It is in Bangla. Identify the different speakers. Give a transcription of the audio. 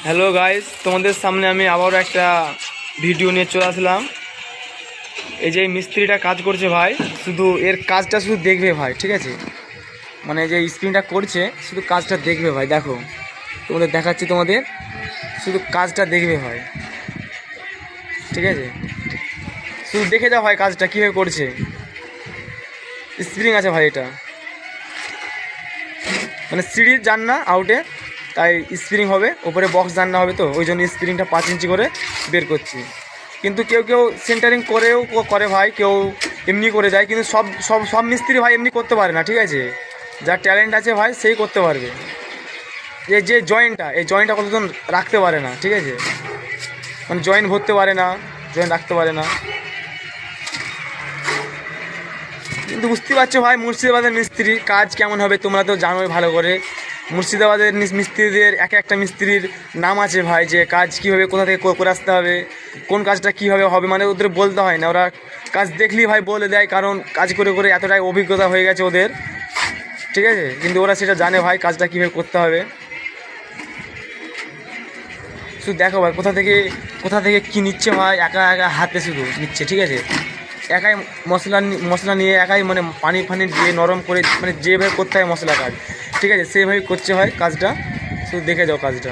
Speaker 1: হ্যালো গাইস, তোমাদের সামনে আমি আবারও একটা ভিডিও নিয়ে চলে আসলাম। এই যে মিস্ত্রিটা কাজ করছে ভাই, শুধু এর কাজটা শুধু দেখবে ভাই, ঠিক আছে? মানে যে স্ক্রিনটা করছে শুধু কাজটা দেখবে ভাই। দেখো তোমাদের দেখাচ্ছি, তোমাদের শুধু কাজটা দেখবে ভাই, ঠিক আছে? শুধু দেখে যাও ভাই কাজটা কীভাবে করছে। স্প্রিং আছে ভাই, এটা মানে সিঁড়ির জাননা আউটে, তাই স্প্রিং হবে, ওপরে বক্স জাননা হবে, তো ওই জন্য স্প্রিংটা 5 ইঞ্চি করে বের করছি। কিন্তু কেউ কেউ সেন্টারিং করেও করে ভাই, কেউ এমনি করে দেয়, কিন্তু সব সব সব মিস্ত্রি ভাই এমনি করতে পারে না, ঠিক আছে? যার ট্যালেন্ট আছে ভাই সেই করতে পারবে। যে জয়েন্টটা, এই জয়েন্টটা কতজন রাখতে পারে না, ঠিক আছে? মানে জয়েন্ট ভরতে পারে না, জয়েন্ট রাখতে পারে না। কিন্তু বুঝতে পারছো ভাই মুর্শিদাবাদের মিস্ত্রি কাজ কেমন হবে, তোমরা তো জানোই ভালো করে। মুর্শিদাবাদের মিস্ত্রিদের এক একটা মিস্ত্রির নাম আছে ভাই, যে কাজ কীভাবে কোথা থেকে করে আসতে হবে, কোন কাজটা কীভাবে হবে, মানে ওদের বলতে হয় না, ওরা কাজ দেখলেই ভাই বলে দেয়, কারণ কাজ করে করে এতটাই অভিজ্ঞতা হয়ে গেছে ওদের, ঠিক আছে? কিন্তু ওরা সেটা জানে ভাই কাজটা কীভাবে করতে হবে। শুধু দেখো ভাই কোথা থেকে কী নিচ্ছে ভাই, একা একা হাতে শুধু নিচ্ছে, ঠিক আছে? একাই মশলা নিয়ে একাই, মানে পানি ফানি দিয়ে নরম করে, মানে যেভাবে করতে হয় মশলা কাজ, ঠিক আছে? সেভাবেই করছে ভাই কাজটা, শুধু দেখে যাও কাজটা।